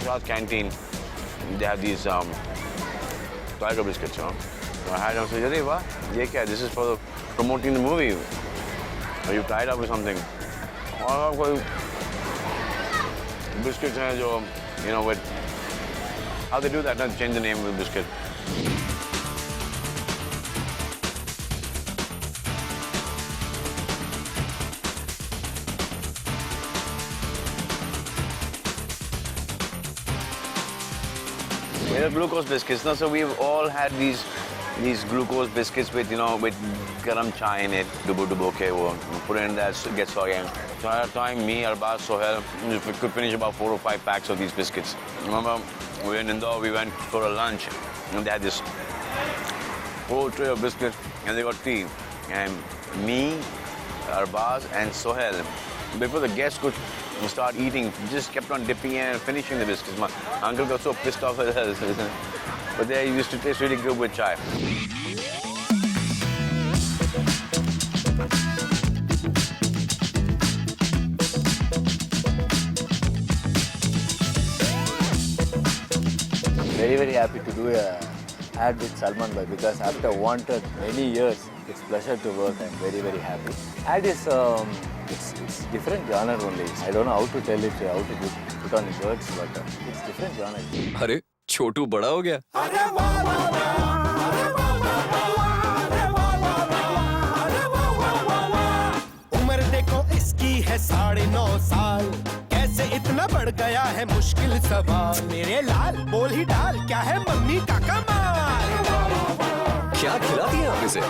Shah's canteen, they have these tiger biscuits, you know. So I had them say, "Arey wah, ye kya? This is for promoting the movie. Are you tied up with something?" और कोई biscuits हैं जो, you know, with how they do that? Not change the name of the biscuit. They're glucose biscuits, no? So we've all had these glucose biscuits with, you know, with garam chai in it, dubo ke wo, put it in that, get soggy. So at a time, me, Arbaz, Sohail, we could finish about 4 or 5 packs of these biscuits. Remember, we were in Indore, we went for a lunch, and they had this whole tray of biscuits, and they got tea. And me, Arbaz, and Sohail, before the guests could start eating, just kept on dipping in and finishing the biscuits. My uncle got so pissed off at us. But they used to taste really good with chai. Very, very happy to do a ad with Salman Bhai because after wanted many years, it's pleasure to work. I'm very, very happy. Ad is it's different genre only. I don't know how to tell it, how to put on words, but it's different genre. अरे छोटू बड़ा हो गया। उम्र देखो इसकी है 9.5 साल, कैसे इतना बढ़ गया है मुश्किल सवाल। मेरे लाल बोल ही डाल, क्या है मम्मी का कमाल। क्या खिला दिया आप इसे?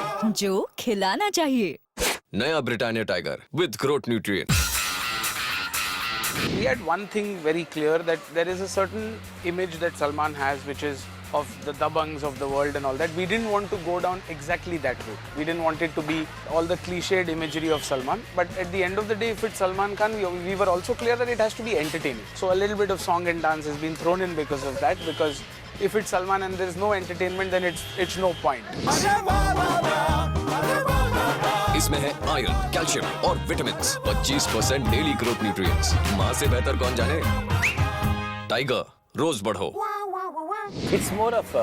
जो खिलाना चाहिए। नया Britannia tiger with growth nutrients. We had one thing very clear, that there is a certain image that Salman has, which is of the dabangs of the world and all that. We didn't want to go down exactly that route. We didn't want it to be all the cliched imagery of Salman. But at the end of the day, if it's Salman Khan, we were also clear that it has to be entertaining. So a little bit of song and dance has been thrown in because of that. Because if it's Salman and there's no entertainment, then it's no point. इसमें है iron, calcium और vitamin. 25% daily growth nutrients. माँ से बेहतर कौन जाने? Tiger, रोज बढ़ो। It's more of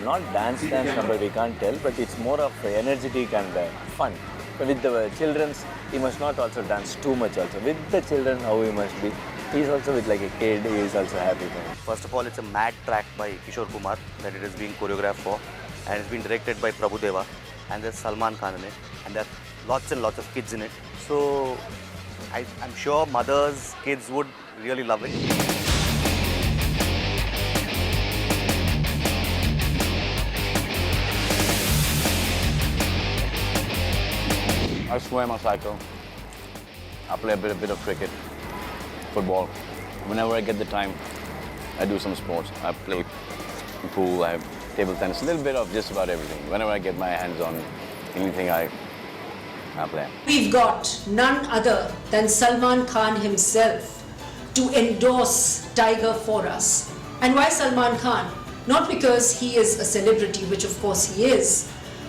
not dance number, we can't tell, but it's more of energetic and fun. With the children, he must not also dance too much also. With the children, how he must be. He's also with like a kid, he is also happy. First of all, it's a mad track by Kishore Kumar that it is being choreographed for, and it's been directed by Prabhu Deva, and there's Salman Khan in it, and there are lots and lots of kids in it. So I'm sure mothers, kids would really love it. I swim, I cycle. I play a bit of cricket, football. Whenever I get the time, I do some sports. I play pool, I have table tennis, a little bit of just about everything. Whenever I get my hands on anything, I play. We've got none other than Salman Khan himself to endorse Tiger for us. And why Salman Khan? Not because he is a celebrity, which of course he is,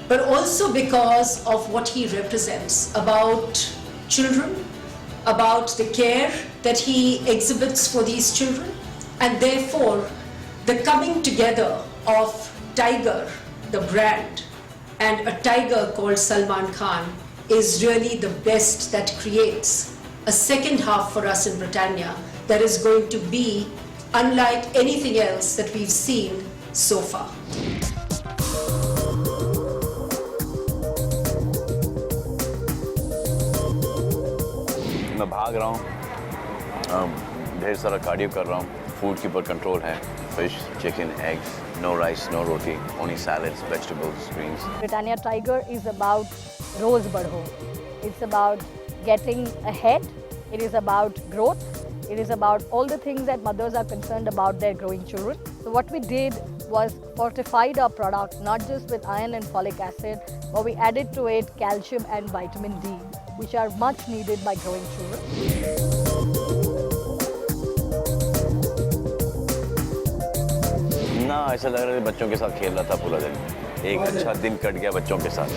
but also because of what he represents about children, about the care that he exhibits for these children, and therefore the coming together of Tiger, the brand, and a tiger called Salman Khan is really the best that creates a second half for us in Britannia that is going to be unlike anything else that we've seen so far. मैं भाग रहा हूँ, ढेर सारा cardio कर रहा हूँ, food के ऊपर कंट्रोल है, fish, chicken, eggs, no rice, no roti, only salads, vegetables, greens. Britannia Tiger is about Roz Badho. It's about getting ahead. It is about growth. It is about all the things that mothers are concerned about their growing children. So what we did was fortified our product not just with iron and folic acid, but we added to it calcium and vitamin D, which are much needed by growing children. ना ऐसा लग रहा है बच्चों के साथ खेल रहा था पूरा दिन। एक अच्छा दिन कट गया बच्चों के साथ।